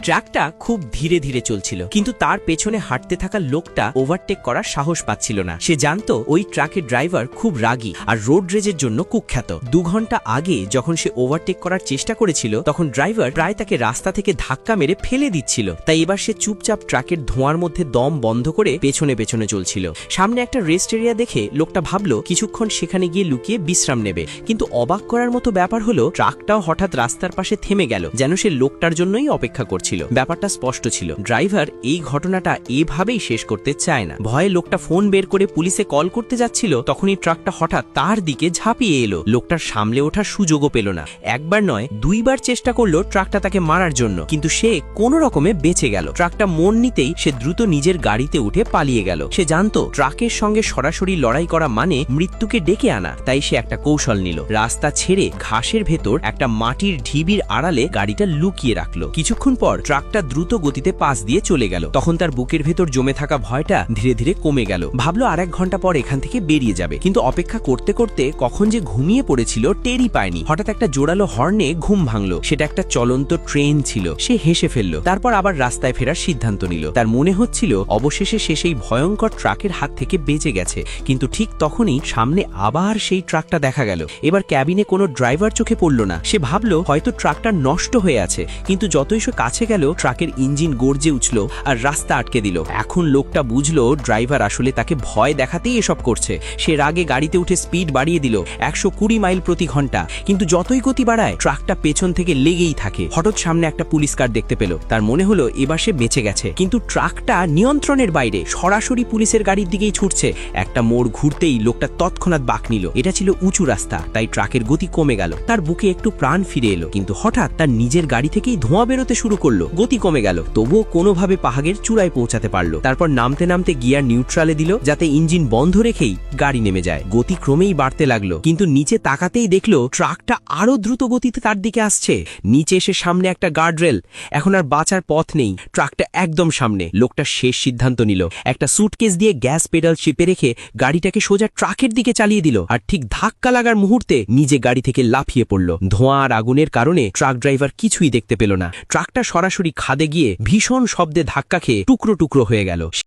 ট্রাকটা খুব ধীরে ধীরে চলছিল, কিন্তু তার পেছনে হাঁটতে থাকা লোকটা ওভারটেক করার সাহস পাচ্ছিল না। সে জানতো ওই ট্রাকের ড্রাইভার খুব রাগী আর রোড রেজের জন্য কুখ্যাত। 2 ঘন্টা আগে যখন সে ওভারটেক করার চেষ্টা করেছিল, তখন ড্রাইভার প্রায় তাকে রাস্তা থেকে ধাক্কা মেরে ফেলে দিচ্ছিল। তাই এবার সে চুপচাপ ট্রাকের ধোঁয়ার মধ্যে দম বন্ধ করে পেছনে পেছনে চলছিল। সামনে একটা রেস্ট এরিয়া দেখে লোকটা ভাবলো কিছুক্ষণ সেখানে গিয়ে লুকিয়ে বিশ্রাম নেবে, কিন্তু অবাক করার মতো ব্যাপার হলো ট্রাকটাও হঠাৎ রাস্তার পাশে থেমে গেল, যেন সে লোকটার জন্যই অপেক্ষা করছিল। ব্যাপারটা স্পষ্ট ছিল, ড্রাইভার এই ঘটনাটা এভাবেই শেষ করতে চায় না। ভয়ে লোকটা ফোন বের করে পুলিশে কল করতে যাচ্ছিল, তখনই ট্রাকটা হঠাৎ তার দিকে ঝাঁপিয়ে এলো। লোকটার সামলে ওঠার সুযোগও পেল না। একবার নয় 2 বার চেষ্টা করলো ট্রাকটা তাকে মারার জন্য, কিন্তু সে কোনো রকমে বেঁচে গেল। ট্রাকটা মোড় নিতেই সে দ্রুত নিজের গাড়িতে উঠে পালিয়ে গেল। সে জানতো ট্রাকের সঙ্গে সরাসরি লড়াই করা মানে মৃত্যুকে ডেকে আনা, তাই সে একটা কৌশল নিল। রাস্তা ছেড়ে ঘাসের ভেতর একটা মাটির ঢিবির আড়ালে গাড়িটা লুকিয়ে রাখলো। কিছুক্ষণ পর ট্রাকটা দ্রুত গতিতে পাশ দিয়ে চলে গেল। তখন তার বুকের ভেতর জমে থাকা ভয়টা ধীরে ধীরে কমে গেল। ভাবলো আর 1 ঘন্টা পর এখান থেকে বেরিয়ে যাবে, কিন্তু অপেক্ষা করতে করতে কখন যে ঘুমিয়ে পড়েছিল টেরই পায়নি। হঠাৎ একটা জোরালো হর্নে ঘুম ভাঙলো। সেটা একটা চলন্ত ট্রেন ছিল। সে হেসে ফেলল, তারপর আবার রাস্তায় ফেরার সিদ্ধান্ত নিল। তার মনে হচ্ছিল অবশেষে সে সেই ভয়ঙ্কর ট্রাকের হাত থেকে বেঁচে গেছে। কিন্তু ঠিক তখনই সামনে আবার সেই ট্রাকটা দেখা গেল। এবার ক্যাবিনে কোনো ড্রাইভার চোখে পড়ল না। সে ভাবলো হয়তো ট্রাকটা নষ্ট হয়ে আছে, কিন্তু যতই সে কাছে গেল ট্রাকের ইঞ্জিন গর্জে উঠল আর রাস্তা আটকে দিল। এখন লোকটা বুঝলো ড্রাইভার আসলে তাকে ভয় দেখাতেই এসব করছে। সে রাগে গাড়িতে উঠে স্পিড বাড়িয়ে দিল 120 মাইল প্রতি ঘন্টা, কিন্তু যতই গতি বাড়ায় ট্রাকটা পেছন থেকে লেগেই থাকে। হঠাৎ সামনে একটা পুলিশ কার দেখতে পেল। তার মনে হলো এবার সে বেঁচে গেছে, কিন্তু ট্রাকটা নিয়ন্ত্রণের বাইরে সরাসরি পুলিশের গাড়ির দিকেই ছুটছে। একটা মোড় ঘুরতেই লোকটা তৎক্ষণাৎ বাঁক নিল। এটা ছিল উঁচু রাস্তা, তাই ট্রাকের গতি কমে গেল। তার বুকে একটু প্রাণ ফিরে এলো, কিন্তু হঠাৎ তার নিজের গাড়ি থেকেই ধোঁয়া বেরোতে শুরু করলো। গতি কমে গেল, তবুও কোনোভাবে পাহাড়ের চূড়ায় পৌঁছাতে পারলো। তারপর নামতে নামতে গিয়ার নিউট্রালে দিল, যাতে ইঞ্জিন বন্ধ রেখেই গাড়ি নেমে যায়। গতি ক্রমেই বাড়তে লাগলো, কিন্তু নিচে তাকাতেই দেখলো ট্রাকটা আরো দ্রুত গতিতে তার দিকে আসছে। নিচে এসে সামনে একটা গার্ডরেল। এখন আর বাঁচার পথ নেই, ট্রাকটা একদম সামনে। লোকটা শেষ সিদ্ধান্ত নিল, একটা সুটকেস দিয়ে গ্যাস পেডাল চিপে রেখে গাড়িটাকে সোজা ট্রাকের দিকে চালিয়ে দিল। আর ঠিক ধাক্কা লাগার মুহূর্তে নিজে গাড়ি থেকে লাফিয়ে পড়ল। ধোঁয়া আর আগুনের কারণে ট্রাক ড্রাইভার কিছুই দেখতে পেল না। ট্রাকটা সরাসরি খাদে গিয়ে ভীষণ শব্দে ধাক্কা খেয়ে টুকরো টুকরো হয়ে গেল।